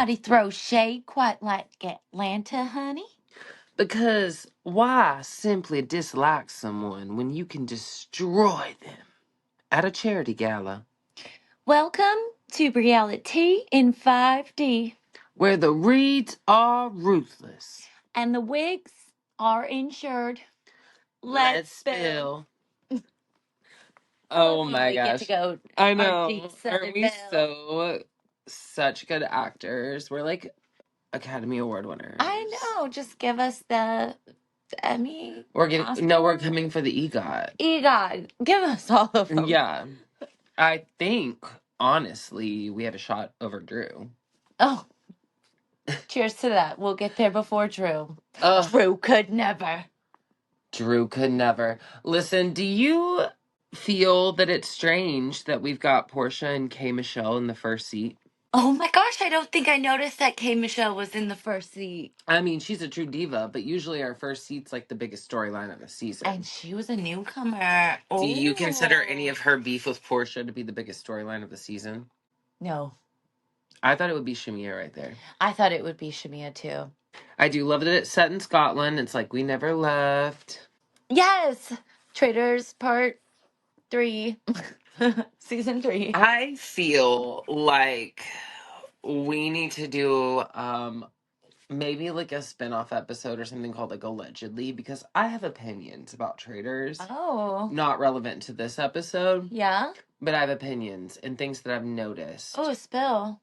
nobody throws shade quite like Atlanta, honey. Because why simply dislike someone when you can destroy them at a charity gala? Welcome to Reality in 5D. Where the reeds are ruthless. And the wigs are insured. Let's spill. I love Oh when my we get to gosh. go I our know. deep Aren't Southern we belle. such good actors? We're like Academy Award winners. I know. Just give us the Emmy. We're coming for the EGOT. EGOT. Give us all of them. Yeah. I think, honestly, we have a shot over Drew. Oh. Cheers to that. We'll get there before Drew. Ugh. Drew could never. Drew could never. Listen, do you feel that it's strange that we've got Portia and K. Michelle in the first seat? Oh my gosh, I don't think I noticed that K. Michelle was in the first seat. I mean, she's a true diva, but usually our first seat's like the biggest storyline of the season. And she was a newcomer. Do you consider any of her beef with Portia to be the biggest storyline of the season? No. I thought it would be Shamia right there. I thought it would be Shamia too. I do love that it's set in Scotland. It's like we never left. Yes! Traitors Part 3. Season 3. I feel like we need to do maybe like a spin-off episode or something called like Allegedly, because I have opinions about traitors. Oh. Not relevant to this episode. Yeah? But I have opinions and things that I've noticed. Oh, spill.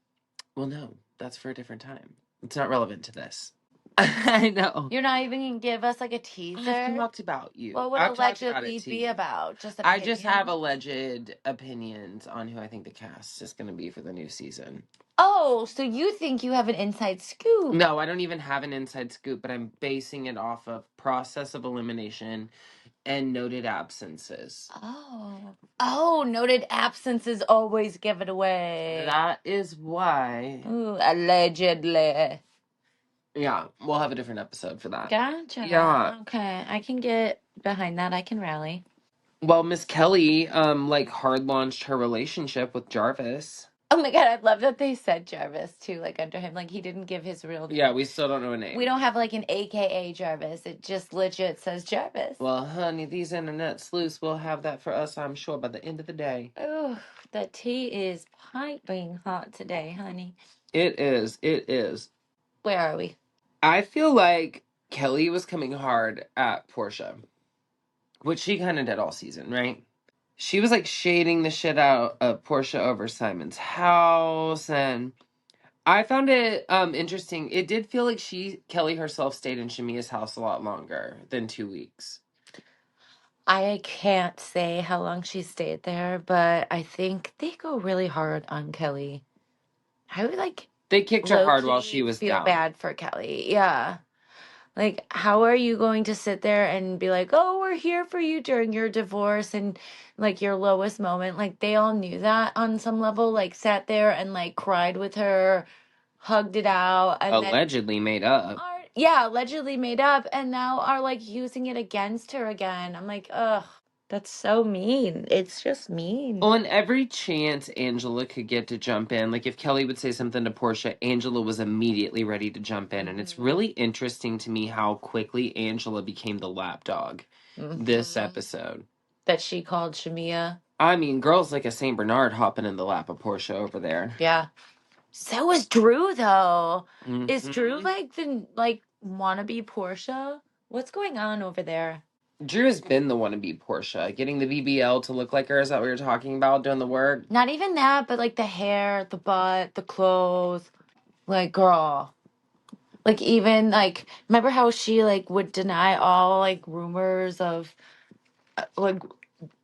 Well, no, that's for a different time. It's not relevant to this. I know. You're not even going to give us like a teaser? I've talked about you. What would Allegedly be about? Just opinions? I just have alleged opinions on who I think the cast is going to be for the new season. Oh, so you think you have an inside scoop? No, I don't even have an inside scoop, but I'm basing it off of process of elimination and noted absences. Oh, noted absences always give it away. That is why. Ooh, allegedly. Yeah, we'll have a different episode for that. Gotcha. Yeah. Okay, I can get behind that. I can rally. Well, Miss Kelly, like hard launched her relationship with Jarvis. Oh my god, I love that they said Jarvis too, like under him. Like he didn't give his real name. Yeah, we still don't know a name. We don't have like an AKA Jarvis. It just legit says Jarvis. Well, honey, these internet sleuths will have that for us, I'm sure, by the end of the day. Oh, the tea is piping hot today, honey. It is. It is. Where are we? I feel like Kelly was coming hard at Portia, which she kind of did all season, right? She was like shading the shit out of Portia over Simon's house, and I found it interesting. It did feel like Kelly herself stayed in Shamia's house a lot longer than 2 weeks. I can't say how long she stayed there, but I think they go really hard on Kelly. I would like They kicked her hard while she was feel down. bad for Kelly. Yeah. Like, how are you going to sit there and be like, oh, we're here for you during your divorce and like your lowest moment? Like, they all knew that on some level, like, sat there and like cried with her, hugged it out, and allegedly made up. Allegedly made up, and now are like using it against her again. I'm like, ugh. That's so mean. It's just mean. Well, and every chance Angela could get to jump in, like if Kelly would say something to Portia, Angela was immediately ready to jump in. And it's really interesting to me how quickly Angela became the lapdog this episode. That she called Shamia. I mean, girls like a St. Bernard hopping in the lap of Portia over there. Yeah. So is Drew, though. Is Drew like the wannabe Portia? What's going on over there? Drew has been the wannabe Portia, getting the BBL to look like her. Is that what we were talking about, doing the work? Not even that, but like the hair, the butt, the clothes. Like, girl. Like, even like, remember how she like would deny all like rumors of like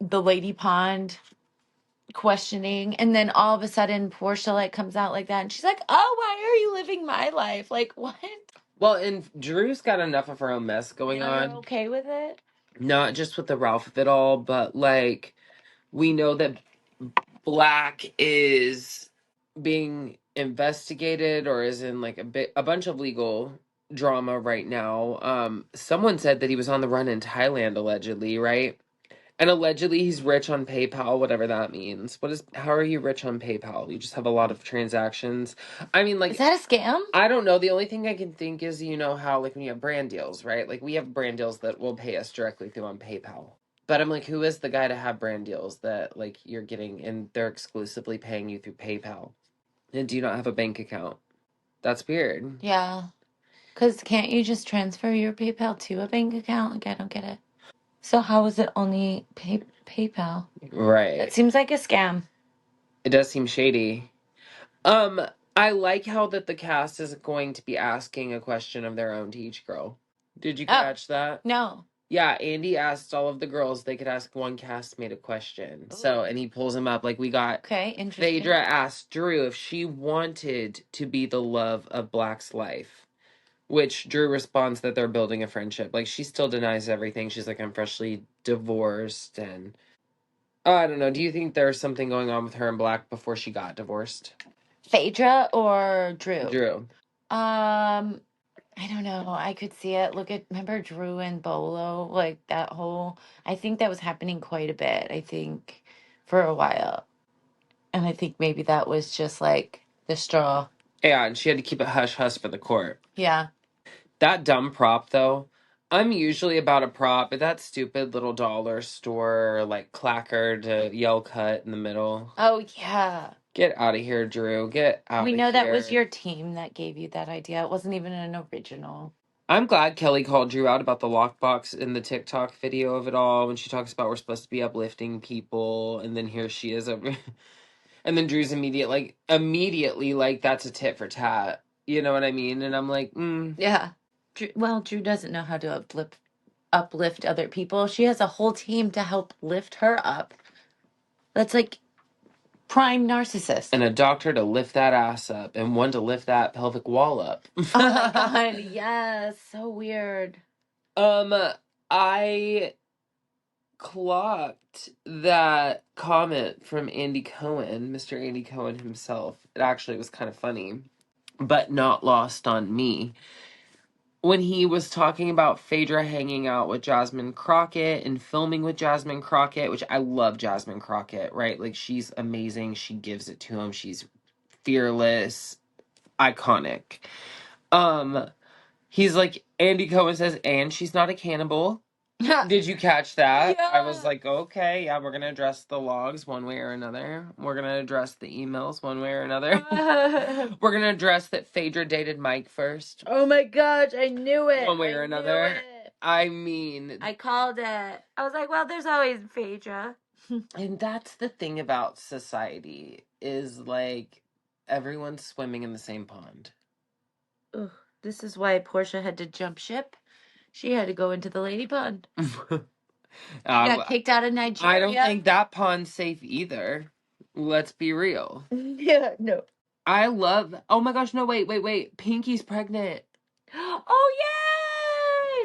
the Lady Pond questioning, and then all of a sudden Portia like comes out like that, and she's like, "Oh, why are you living my life? Like, what?" Well, and Drew's got enough of her own mess going on. You're okay with it? Not just with the Ralph of it all, but like we know that Black is being investigated or is in like a bunch of legal drama right now. Someone said that he was on the run in Thailand allegedly, right? And allegedly he's rich on PayPal, whatever that means. How are you rich on PayPal? You just have a lot of transactions. I mean, Is like, that a scam? I don't know. The only thing I can think is, you know how, like, when you have brand deals, right? Like, we have brand deals that will pay us directly through on PayPal. But I'm like, who is the guy to have brand deals that, like, you're getting and they're exclusively paying you through PayPal? And do you not have a bank account? That's weird. Yeah. Because can't you just transfer your PayPal to a bank account? Like, I don't get it. So how is it only PayPal? Right. That seems like a scam. It does seem shady. I like how that the cast is going to be asking a question of their own to each girl. Did you Oh, catch that? no. Yeah, Andy asked all of the girls they could ask one castmate a question. So, Ooh. and he pulls them up. Like, we got Okay, interesting. Phaedra asked Drew if she wanted to be the love of Black's life, which Drew responds that they're building a friendship. Like, she still denies everything. She's like, I'm freshly divorced. And I don't know. Do you think there's something going on with her and Black before she got divorced? Phaedra or Drew? Drew. I don't know. I could see it. Remember Drew and Bolo? Like that whole, I think that was happening quite a bit, I think, for a while. And I think maybe that was just like the straw. Yeah, and she had to keep it hush hush for the court. Yeah. That dumb prop, though. I'm usually about a prop, but that stupid little dollar store, like, clacker to yell cut in the middle. Oh, yeah. Get out of here, Drew. Get out We of know here. that was your team that gave you that idea. It wasn't even an original. I'm glad Kelly called Drew out about the lockbox in the TikTok video of it all when she talks about we're supposed to be uplifting people, and then here she is over. And then Drew's immediately like, that's a tit for tat. You know what I mean? And I'm like, Yeah. Drew doesn't know how to uplift other people. She has a whole team to help lift her up. That's like prime narcissist. And a doctor to lift that ass up, and one to lift that pelvic wall up. Oh my God, yes, so weird. I clocked that comment from Andy Cohen, Mr. Andy Cohen himself. It actually was kind of funny, but not lost on me. When he was talking about Phaedra hanging out with Jasmine Crockett and filming with Jasmine Crockett, which I love Jasmine Crockett, right? Like, she's amazing. She gives it to him. She's fearless, iconic. He's like, Andy Cohen says, and she's not a cannibal. Did you catch that? Yeah. I was like, okay, yeah, we're going to address the logs one way or another. We're going to address the emails one way or another. We're going to address that Phaedra dated Mike first. Oh my gosh, I knew it. One way or another. I mean, I called it. I was like, well, there's always Phaedra. And that's the thing about society is, like, everyone's swimming in the same pond. Ugh, this is why Portia had to jump ship. She had to go into the lady pond. She got kicked out of Nigeria. I don't think that pond's safe either. Let's be real. Yeah, no. I love. Oh my gosh! No, wait. Pinky's pregnant. Oh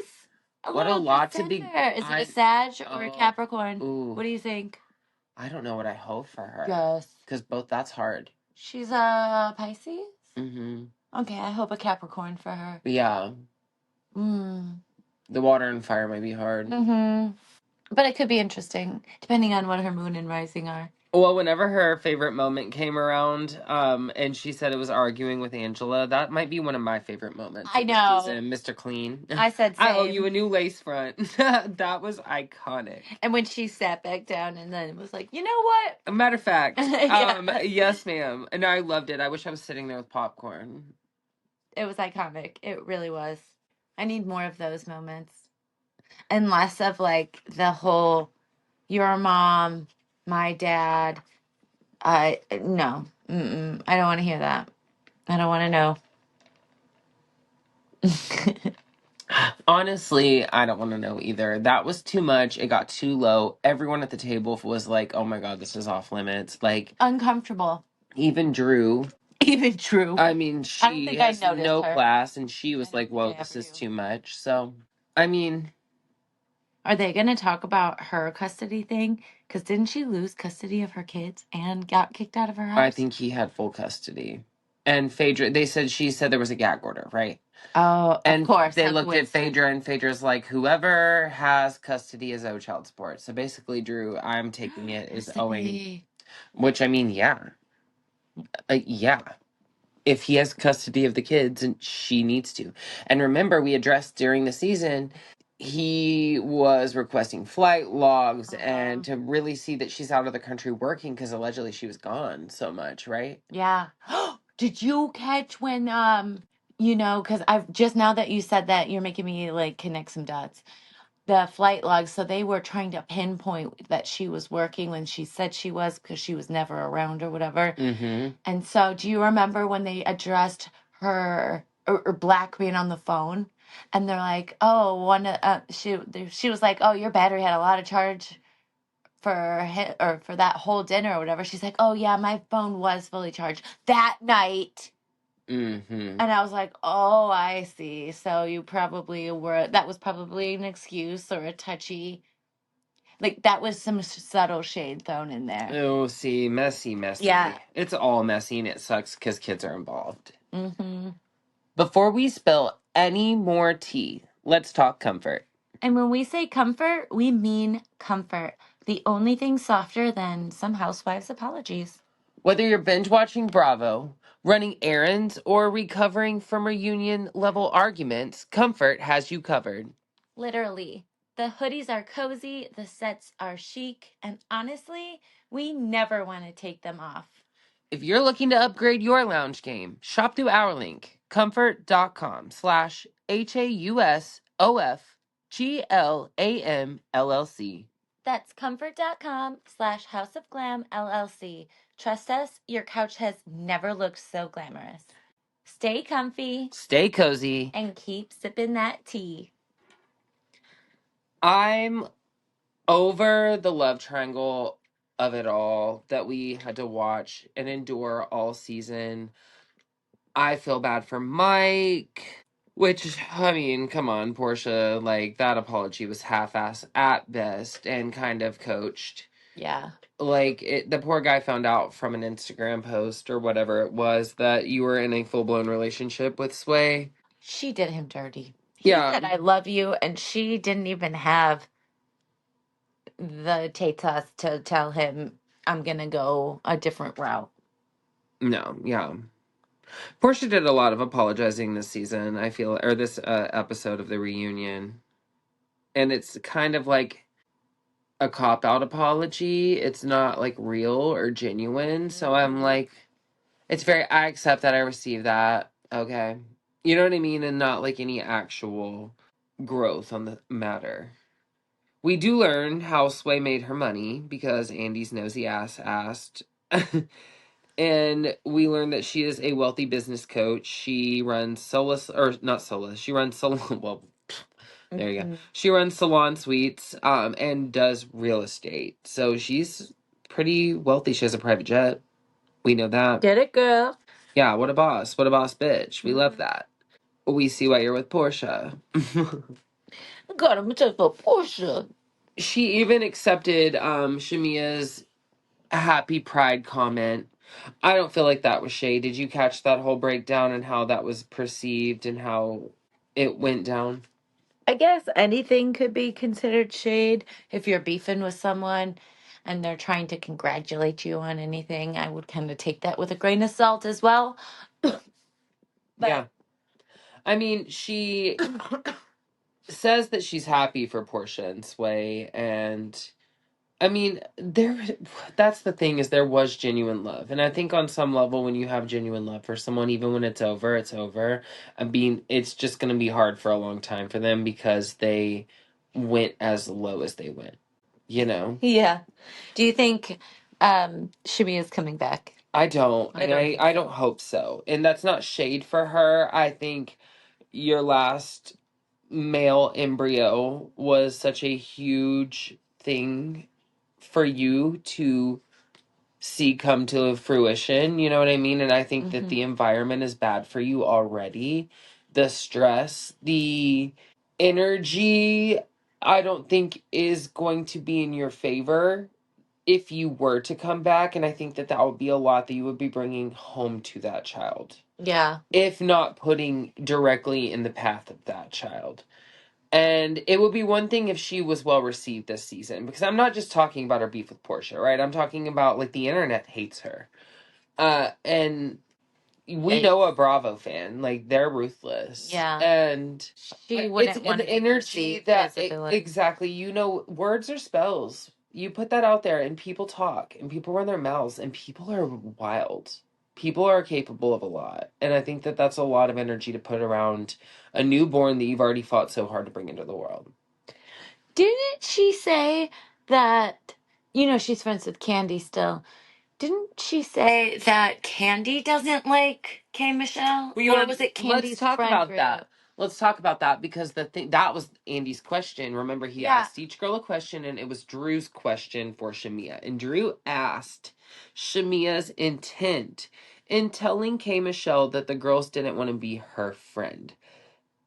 yes! What a lot to be. Is it a Sag or a Capricorn? Ooh. What do you think? I don't know what I hope for her. Yes. Because that's hard. She's a Pisces? Mm-hmm. Okay, I hope a Capricorn for her. Yeah. Mm. The water and fire might be hard. Mm-hmm. But it could be interesting, depending on what her moon and rising are. Well, whenever her favorite moment came around, and she said it was arguing with Angela, that might be one of my favorite moments. I know. Season, Mr. Clean. I said same. I owe you a new lace front. That was iconic. And when she sat back down and then was like, you know what? A matter of fact, Yeah. yes, ma'am. And I loved it. I wish I was sitting there with popcorn. It was iconic. It really was. I need more of those moments. And less of like the whole, your mom, my dad. No. Mm-mm. I don't want to hear that. I don't want to know. Honestly, I don't want to know either. That was too much. It got too low. Everyone at the table was like, oh my God, this is off limits. Like, uncomfortable. Even Drew. I mean, she has no class, and she was like, whoa, this is too much. So, I mean. Are they going to talk about her custody thing? Because didn't she lose custody of her kids and got kicked out of her house? I think he had full custody. And Phaedra, she said there was a gag order, right? Oh, of And course. they How looked at coincidence. Phaedra, and Phaedra's like, whoever has custody is owed child support. So basically, Drew, I'm taking it, is owing, Custody. which I mean, yeah. Yeah. If he has custody of the kids, and she needs to. And remember, we addressed during the season, he was requesting flight logs Uh-huh. and to really see that she's out of the country working because allegedly she was gone so much, right? Yeah. Did you catch when because I've just now that you said that, you're making me like connect some dots. The flight logs, so they were trying to pinpoint that she was working when she said she was because she was never around or whatever. Mm-hmm. And so, do you remember when they addressed her or Black being on the phone, and they're like, "Oh, she was like, oh, your battery had a lot of charge or for that whole dinner or whatever." She's like, "Oh yeah, my phone was fully charged that night." Mm-hmm. And I was like, "Oh, I see. So you probably were. That was probably an excuse or a touchy." Like that was some subtle shade thrown in there. Oh, see, messy, messy. Yeah. It's all messy and it sucks because kids are involved. Mm-hmm. Before we spill any more tea, let's talk comfort. And when we say comfort, we mean comfort. The only thing softer than some housewives' apologies. Whether you're binge watching Bravo, running errands, or recovering from reunion level arguments, Comfort has you covered. Literally. The hoodies are cozy, the sets are chic, and honestly, we never want to take them off. If you're looking to upgrade your lounge game, shop through our link, comfort.com/HAUSOFGLAMLLC. That's comfort.com/House of Glam LLC. Trust us, your couch has never looked so glamorous. Stay comfy Stay cozy. and keep sipping that tea. I'm over the love triangle of it all that we had to watch and endure all season. I feel bad for Mike, which, I mean, come on, Portia, like, that apology was half-ass at best and kind of coached. Yeah. Like, the poor guy found out from an Instagram post or whatever it was that you were in a full-blown relationship with Sway. She did him dirty. He Yeah, said, "I love you," and she didn't even have the tatas to tell him, "I'm going to go a different route." no, yeah. Portia did a lot of apologizing this season, I feel, or this episode of the reunion. And it's kind of like a cop-out apology. It's not like real or genuine. So I'm like, I accept that, I receive that. Okay. You know what I mean? And not like any actual growth on the matter. We do learn how Sway made her money because Andy's nosy ass asked. And we learned that she is a wealthy business coach. She runs Solus, or not Solus, she runs Sol. Well, there you go. Mhm. She runs salon suites, and does real estate. So she's pretty wealthy. She has a private jet. We know that. Get it, girl. Yeah, what a boss. What a boss bitch. We love Mhm. that. We see why you're with Portia. God, I'm just for Portia. She even accepted Shamia's happy pride comment. I don't feel like that was shade. Did you catch that whole breakdown and how that was perceived and how it went down? I guess anything could be considered shade if you're beefing with someone and they're trying to congratulate you on anything. I would kind of take that with a grain of salt as well. Yeah. But I mean, she says that she's happy for Portia and Sway, and I mean, that's the thing, is there was genuine love. And I think on some level, when you have genuine love for someone, even when it's over, it's over. I mean, it's just going to be hard for a long time for them because they went as low as they went, you know? yeah. Do you think Shimi is coming back? I don't. I And don't think I don't so. hope so. And that's not shade for her. I think your last male embryo was such a huge thing for you to see come to fruition, you know what I mean? And I think that Hmm. the environment is bad for you already. The stress, the energy, I don't think is going to be in your favor if you were to come back, and I think that that would be a lot that you would be bringing home to that child, Yeah. if not putting directly in the path of that child. And it would be one thing if she was well received this season, because I'm not just talking about her beef with Portia, right? I'm talking about, like, the internet hates her. And we know a Bravo fan, like, they're ruthless. Yeah. And She it's wouldn't want an to energy that visibility. exactly, you know, words are spells. You put that out there and people talk and people run their mouths and people are wild. People are capable of a lot. And I think that that's a lot of energy to put around a newborn that you've already fought so hard to bring into the world. Didn't she say that, she's friends with Candy still? Didn't she say that Candy doesn't like K Michelle? Or was it Candy's let's talk friend about group? that. Let's talk about that, because the thing that was Andy's question. Remember, he asked each girl a question, and it was Drew's question for Shamia. And Drew asked Shamia's intent in telling K Michelle that the girls didn't want to be her friend.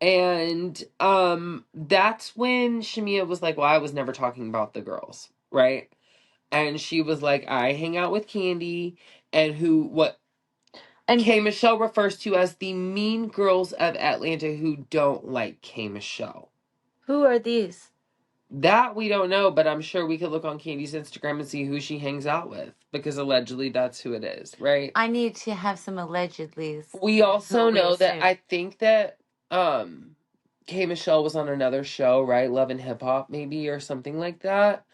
And that's when Shamia was like, "Well, I was never talking about the girls, right?" And she was like, "I hang out with Candy and what K Michelle refers to as the mean girls of Atlanta who don't like K Michelle." Who are these? That we don't know, but I'm sure we could look on Candy's Instagram and see who she hangs out with, because allegedly that's who it is, right? I need to have some allegedlys. We also know that I think that K Michelle was on another show, right? Love and Hip Hop maybe, or something like that.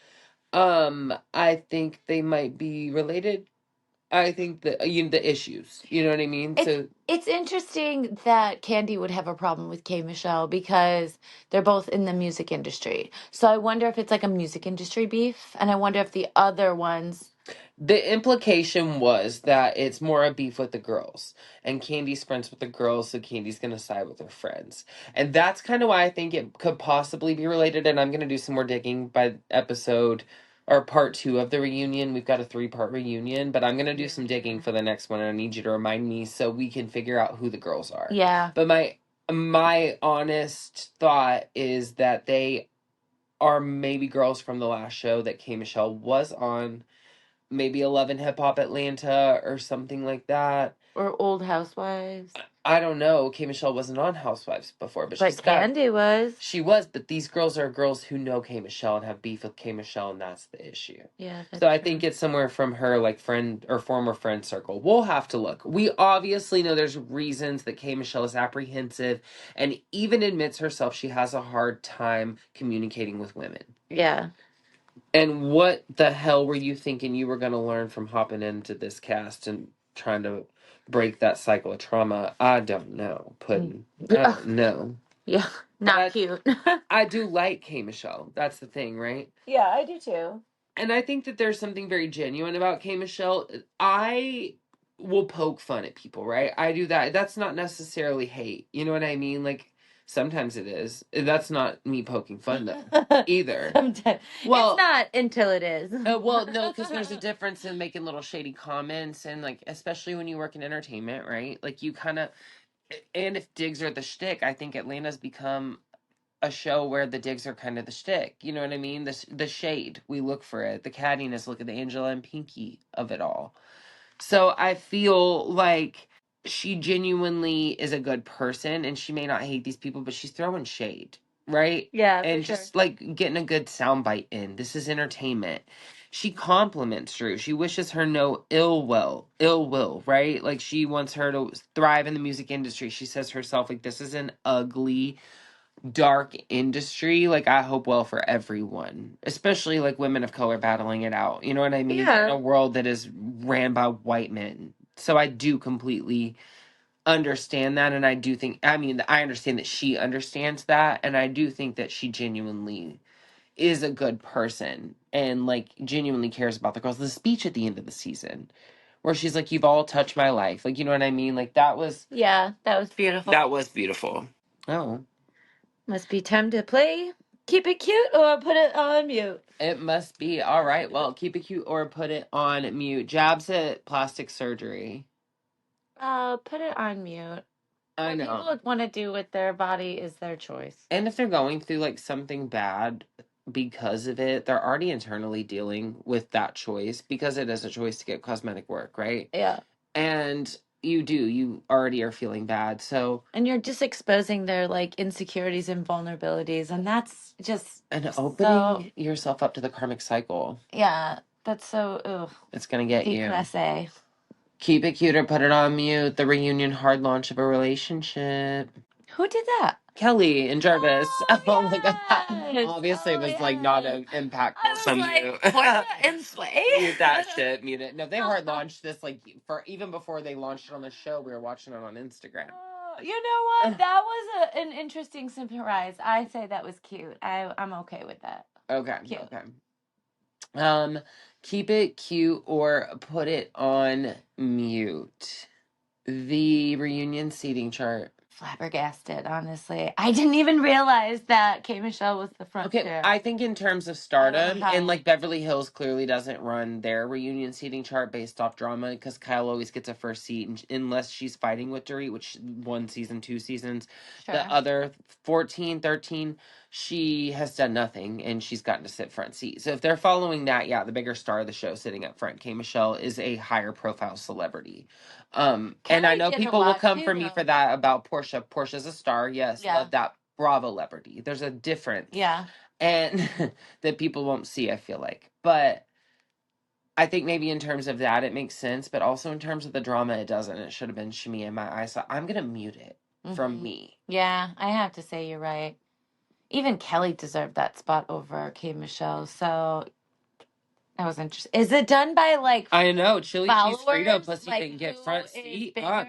I think they might be related. I think that the issues, you know what I mean? It's interesting that Candy would have a problem with K Michelle because they're both in the music industry. So I wonder if it's like a music industry beef, and I wonder if the other ones. The implication was that it's more a beef with the girls, and Candy's friends with the girls, so Candy's gonna side with her friends. And that's kind of why I think it could possibly be related, and I'm gonna do some more digging by episode or part 2 of the reunion. We've got a 3-part reunion, but I'm gonna do some digging for the next one, and I need you to remind me so we can figure out who the girls are. Yeah. But my honest thought is that they are maybe girls from the last show that K Michelle was on. Maybe 11 Hip Hop Atlanta or something like that. Or Old Housewives. I don't know. K Michelle wasn't on Housewives before, but she's Candy was. She was, but these girls are girls who know K Michelle and have beef with K Michelle, and that's the issue. Yeah, that's so I think it's somewhere from her like friend or former friend circle. We'll have to look. We obviously know there's reasons that K Michelle is apprehensive and even admits herself she has a hard time communicating with women. Yeah. And what the hell were you thinking you were going to learn from hopping into this cast and trying to break that cycle of trauma? I don't know. I don't know. Yeah, not cute. I do like K Michelle. That's the thing, right? Yeah, I do too. And I think that there's something very genuine about K Michelle. I will poke fun at people, right? I do that. That's not necessarily hate. You know what I mean? Like, sometimes it is. That's not me poking fun, though, either. Sometimes. Well, it's not until it is. Well, no, because there's a difference in making little shady comments, and, like, especially when you work in entertainment, right? Like, you kind of, and if digs are the shtick, I think Atlanta's become a show where the digs are kind of the shtick. You know what I mean? The shade, we look for it. The cattiness, look at the Angela and Pinky of it all. So I feel like she genuinely is a good person, and she may not hate these people, but she's throwing shade, right? Yeah, and just like getting a good soundbite in. This is entertainment. She compliments Drew. She wishes her no ill will, right? Like, she wants her to thrive in the music industry. She says herself, like, this is an ugly, dark industry. Like, I hope well for everyone, especially like women of color battling it out. You know what I mean? Yeah. In a world that is ran by white men. So I do completely understand that, and I do think, I mean, I understand that she understands that, and I do think that she genuinely is a good person and, like, genuinely cares about the girls. The speech at the end of the season where she's like, "You've all touched my life." Like, you know what I mean? Like, that was beautiful. that was beautiful. Oh. Must be time to play Keep It Cute or put it on mute. It must be. All right. Well, keep it cute or put it on mute. Jabs at plastic surgery. Put it on mute. I know. What people want to do with their body is their choice. And if they're going through, like, something bad, because of it, they're already internally dealing with that choice because it is a choice to get cosmetic work, right? Yeah. And you already are feeling bad. So, And you're just exposing their like insecurities and vulnerabilities, and that's just and so, opening yourself up to the karmic cycle, yeah, that's so it's going to get you. déclassé. Keep it cute or put it on mute. The reunion hard launch of a relationship. Who did that? Kelly and Jarvis. Oh my god. Yes! Obviously, it was Oh, like not yes. an impactful I was to like, you. Portia and Sway? Mute that shit. Mute it. No, they hard launched this like for even before they launched it on the show. We were watching it on Instagram. You know what? That was an interesting surprise. I say that was cute. I'm okay with that. Okay. Cute. Okay. Keep it cute or put it on mute. The reunion seating chart. Flabbergasted, honestly. I didn't even realize that K. Michelle was the front Okay, chair. I think in terms of I stardom, love and how- like Beverly Hills clearly doesn't run their reunion seating chart based off drama because Kyle always gets a first seat unless she's fighting with Dorit, which one season, 2 seasons. Sure. The other 14, 13, she has done nothing and she's gotten to sit front seat. So if they're following that, yeah, the bigger star of the show sitting up front, K. Michelle, is a higher profile celebrity. And I Kelly know did a people will lot come too, for me though. for that about Portia. Portia's a star, yes, Yeah. love that. Bravo celebrity. There's a difference. Yeah. And that people won't see, I feel like. But I think maybe in terms of that, it makes sense. But also in terms of the drama, it doesn't. It should have been Shmi in my eyes. So I'm going to mute it from me. Yeah, I have to say you're right. Even Kelly deserved that spot over K. Michelle. So that was interesting. Is it done by like I know. Chili cheese Frito followers? pussy Like can get who front is seat. bigger?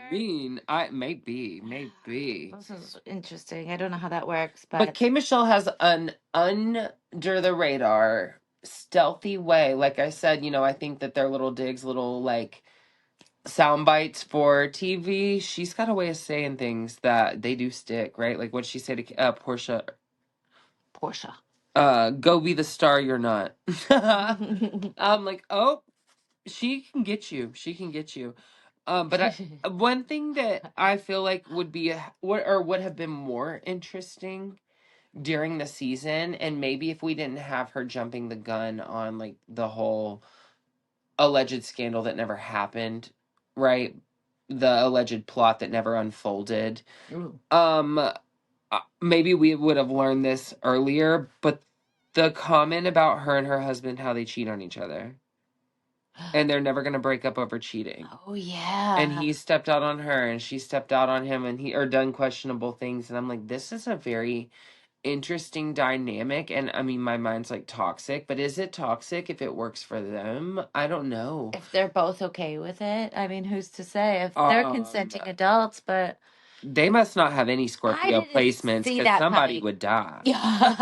Maybe. This is interesting. I don't know how that works, But but K. Michelle has an under the radar, stealthy way. Like I said, I think that their little digs, little like sound bites for TV. She's got a way of saying things that they do stick, right? Like what she said to Portia. Go be the star you're not. I'm like, oh, she can get you. She can get you. But one thing that I feel like would be would have been more interesting during the season, and maybe if we didn't have her jumping the gun on like the whole alleged scandal that never happened, right? The alleged plot that never unfolded. Ooh. Maybe we would have learned this earlier, but the comment about her and her husband, how they cheat on each other, and they're never gonna break up over cheating. Oh yeah. And he stepped out on her, and she stepped out on him, and he or done questionable things. And I'm like, this is a very interesting dynamic. And I mean, my mind's like toxic, but is it toxic if it works for them? I don't know. If they're both okay with it, I mean, who's to say? If they're consenting adults, but they must not have any Scorpio didn't placements see because that somebody coming. would die. Yeah.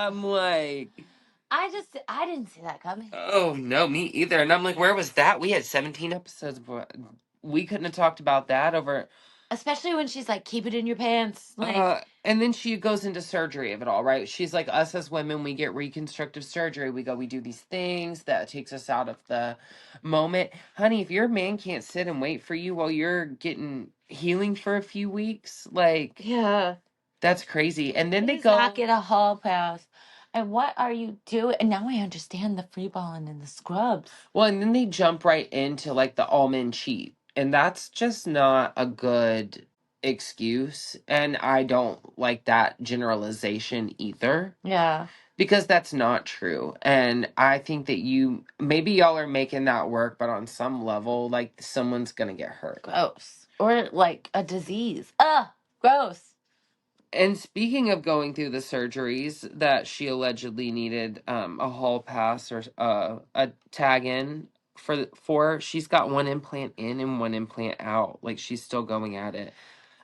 I'm like, I didn't see that coming. oh no, me either. And I'm like, where was that? We had 17 episodes. We couldn't have talked about that over. Especially when she's like, keep it in your pants. Like, And then she goes into surgery of it all, right? She's like, us as women, we get reconstructive surgery. We do these things that takes us out of the moment. Honey, if your man can't sit and wait for you while you're getting healing for a few weeks, like, yeah, that's crazy. And then they please go. not get a hall pass. And what are you doing? And now I understand the free balling and the scrubs. Well, and then they jump right into like the all men cheat. And that's just not a good excuse. And I don't like that generalization either. Yeah. Because that's not true. And I think that maybe y'all are making that work, but on some level, like someone's going to get hurt. Gross. Or like a disease. Ugh, gross. And speaking of going through the surgeries that she allegedly needed a hall pass or a tag in for, she's got one implant in and one implant out. Like she's still going at it.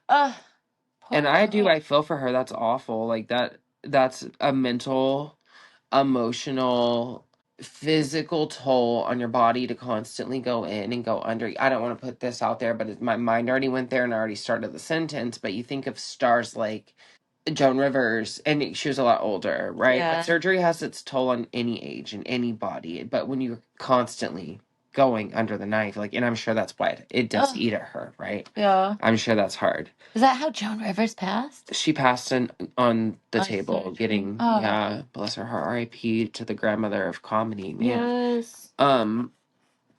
And I feel for her. That's awful. Like that's a mental, emotional, physical toll on your body to constantly go in and go under. I don't want to put this out there, but my mind already went there and I already started the sentence. But you think of stars like Joan Rivers, and she was a lot older, right? Yeah. But surgery has its toll on any age and any body. But when you're constantly going under the knife. Like, and I'm sure that's why it does eat at her, right? Yeah. I'm sure that's hard. Is that how Joan Rivers passed? She passed on the table, surgery. getting yeah, bless her heart, R.I.P. to the grandmother of comedy, man. Yes.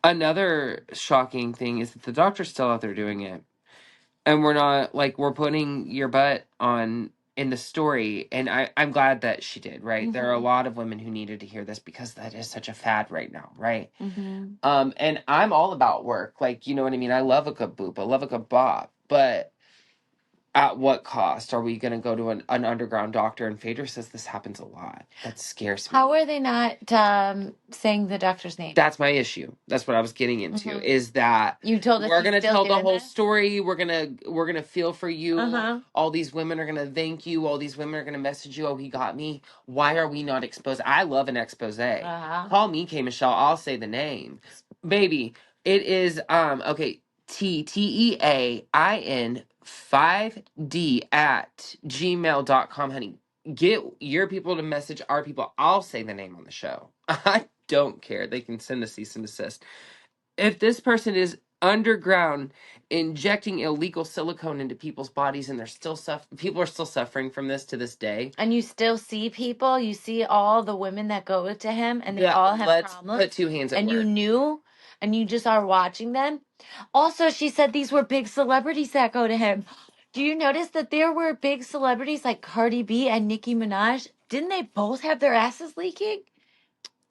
Another shocking thing is that the doctor's still out there doing it. And we're not, like, we're putting your butt on in the story, and I'm glad that she did, right? There are a lot of women who needed to hear this because that is such a fad right now, right? And I'm all about work, like, you know what I mean? I love a good boob, I love a good bop, but at what cost? Are we going to go to an underground doctor? And Phaedra says this happens a lot. That scares me. How are they not saying the doctor's name? That's my issue. That's what I was getting into. Is that you told us we're gonna tell the whole this? story. We're gonna feel for you. All these women are gonna thank you. All these women are gonna message you. Oh, he got me. Why are we not exposed? I love an expose. Call me K Michelle. I'll say the name, baby. It is okay. TTEAIN5D@gmail.com, honey. Get your people to message our people. I'll say the name on the show. I don't care. They can send a cease and desist. If this person is underground injecting illegal silicone into people's bodies and they're still people are still suffering from this to this day. And you still see people, you see all the women that go to him and they all have problems. Let's put two hands at and work. You knew and you just are watching them. Also, she said these were big celebrities that go to him. Do you notice that there were big celebrities like Cardi B and Nicki Minaj? Didn't they both have their asses leaking?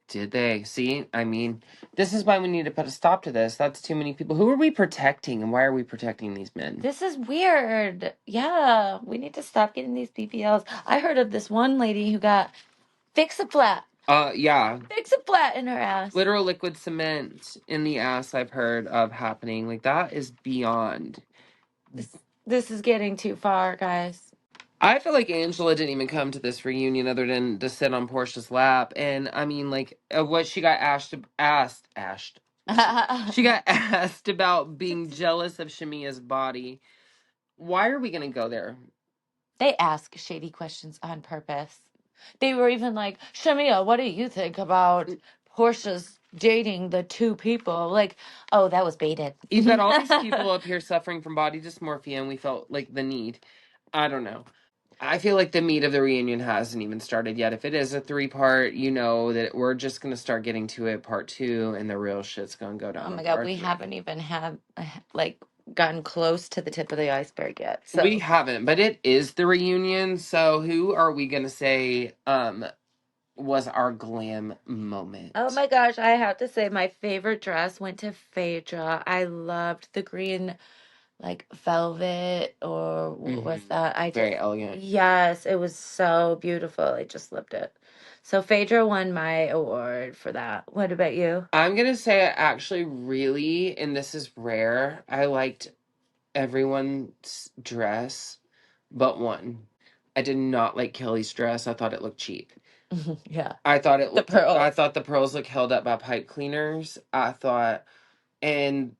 Did they? See, I mean, this is why we need to put a stop to this. That's too many people. Who are we protecting, and why are we protecting these men? This is weird. Yeah, we need to stop getting these BBLs. I heard of this one lady who got Fix-A-Flat. Yeah. Fix-A-Flat in her ass. Literal liquid cement in the ass I've heard of happening. Like, that is beyond. This is getting too far, guys. I feel like Angela didn't even come to this reunion other than to sit on Portia's lap. And I mean, like, what she got asked she got asked about being jealous of Shamia's body. Why are we going to go there? They ask shady questions on purpose. They were even like, Shamia, what do you think about Portia's dating the two people? Like, oh, that was baited. You've got all these people up here suffering from body dysmorphia, and we felt like the need. I don't know. I feel like the meat of the reunion hasn't even started yet. If it is a 3-part, you know that we're just going to start getting to it, part 2, and the real shit's going to go down. Oh my God, we haven't even had, like, gotten close to the tip of the iceberg yet. So. We haven't, but it is the reunion, so who are we going to say was our glam moment? Oh my gosh, I have to say my favorite dress went to Phaedra. I loved the green, like, velvet, or what was that? Very elegant. Yes, it was so beautiful. I just loved it. So Phaedra won my award for that. What about you? I'm going to say I actually really, and this is rare, I liked everyone's dress but one. I did not like Kelly's dress. I thought it looked cheap. Yeah. I thought it looked. I thought the pearls looked held up by pipe cleaners. I thought, and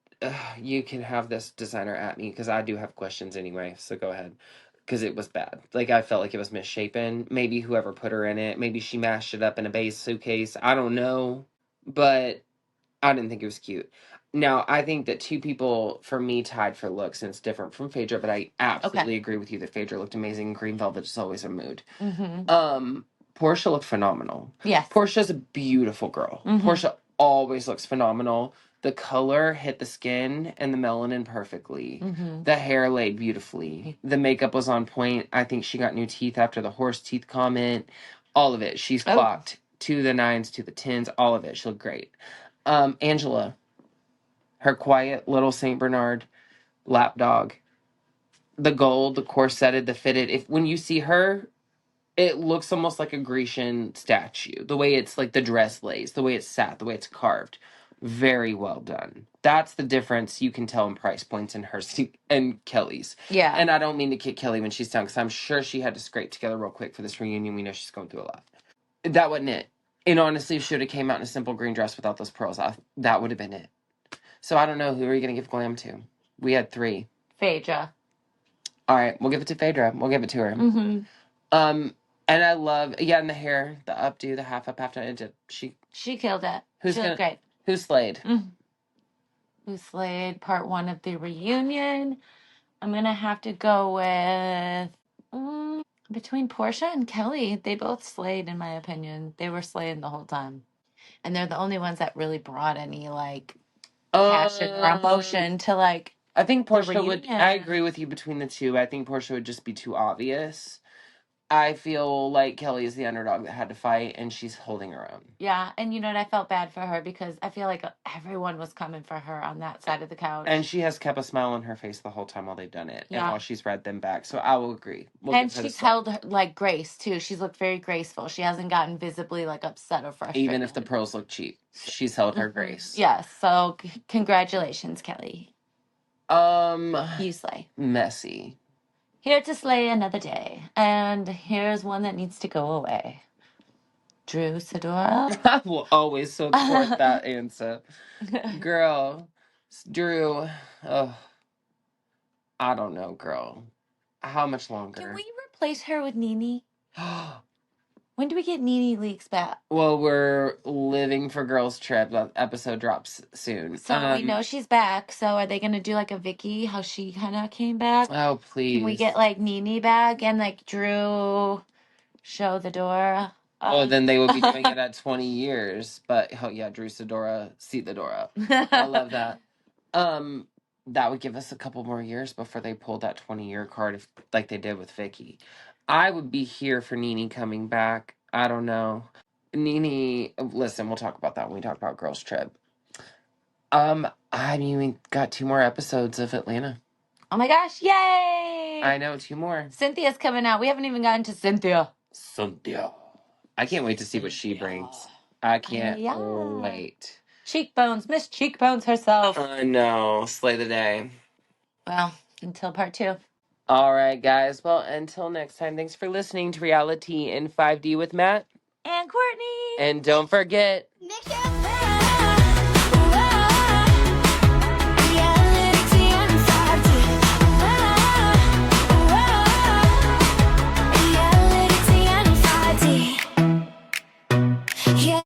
you can have this designer at me because I do have questions anyway. So go ahead, because it was bad. Like, I felt like it was misshapen. Maybe whoever put her in it, maybe she mashed it up in a base suitcase. I don't know, but I didn't think it was cute. Now, I think that two people, for me, tied for looks, and it's different from Phaedra, but I absolutely agree with you that Phaedra looked amazing. Green velvet is always a mood. Portia looked phenomenal. Yes. Portia's a beautiful girl. Portia always looks phenomenal. The color hit the skin and the melanin perfectly. The hair laid beautifully. The makeup was on point. I think she got new teeth after the horse teeth comment. All of it. She's clocked to the 9s, to the 10s, all of it. She looked great. Angela, her quiet little Saint Bernard lapdog, the gold, the corseted, the fitted. When you see her, it looks almost like a Grecian statue. The way it's like the dress lays, the way it's sat, the way it's carved. Very well done. That's the difference you can tell in price points in hers and Kelly's. Yeah. And I don't mean to kick Kelly when she's down, because I'm sure she had to scrape together real quick for this reunion. We know she's going through a lot. That wasn't it. And honestly, should have came out in a simple green dress without those pearls. That would have been it. So I don't know. Who are you going to give glam to? We had 3. Phaedra. All right. We'll give it to Phaedra. We'll give it to her. And I love, and the hair, the updo, the half up, half down. She killed it. She looked great. Who slayed? who slayed part 1 of the reunion. I'm going to have to go with between Portia and Kelly. They both slayed, in my opinion. They were slaying the whole time. And they're the only ones that really brought any, like, passion or emotion to, like, I think the Portia would. reunion. I agree with you between the two. I think Portia would just be too obvious. I feel like Kelly is the underdog that had to fight, and she's holding her own. Yeah, and you know what? I felt bad for her because I feel like everyone was coming for her on that side of the couch. And she has kept a smile on her face the whole time while they've done it, and Yeah. while she's read them back. So I will agree. And she's held her, like, grace too. She's looked very graceful. She hasn't gotten visibly, like, upset or frustrated. Even if the pearls look cheap, she's held her grace. Yes. So congratulations, Kelly. You slay. Messy. Here to slay another day. And here's one that needs to go away. Drew Sidora. I will always support that answer. Girl, Drew, oh, I don't know, girl. How much longer? Can we replace her with Nene? When do we get Nene leaks back? Well, we're living for Girls Trip. That episode drops soon. So we know she's back. So are they going to do like a Vicky, how she kind of came back? Oh, please. Can we get like Nene back and like Drew show the door? Oh, then they would be doing it at 20 years. But, oh yeah, Drew Sidora, seat the door up. I love that. That would give us a couple more years before they pulled that 20-year card, like they did with Vicky. I would be here for Nene coming back. I don't know. Nene, listen, we'll talk about that when we talk about Girls Trip. I mean, we got 2 more episodes of Atlanta. Oh my gosh, yay! I know, 2 more. Cynthia's coming out. We haven't even gotten to Cynthia. I can't wait to see what she brings. I can't wait. Cheekbones, Miss Cheekbones herself. I know, slay the day. Well, until part 2. All right, guys. Well, until next time, thanks for listening to Reality in 5D with Matt and Courtney. And don't forget...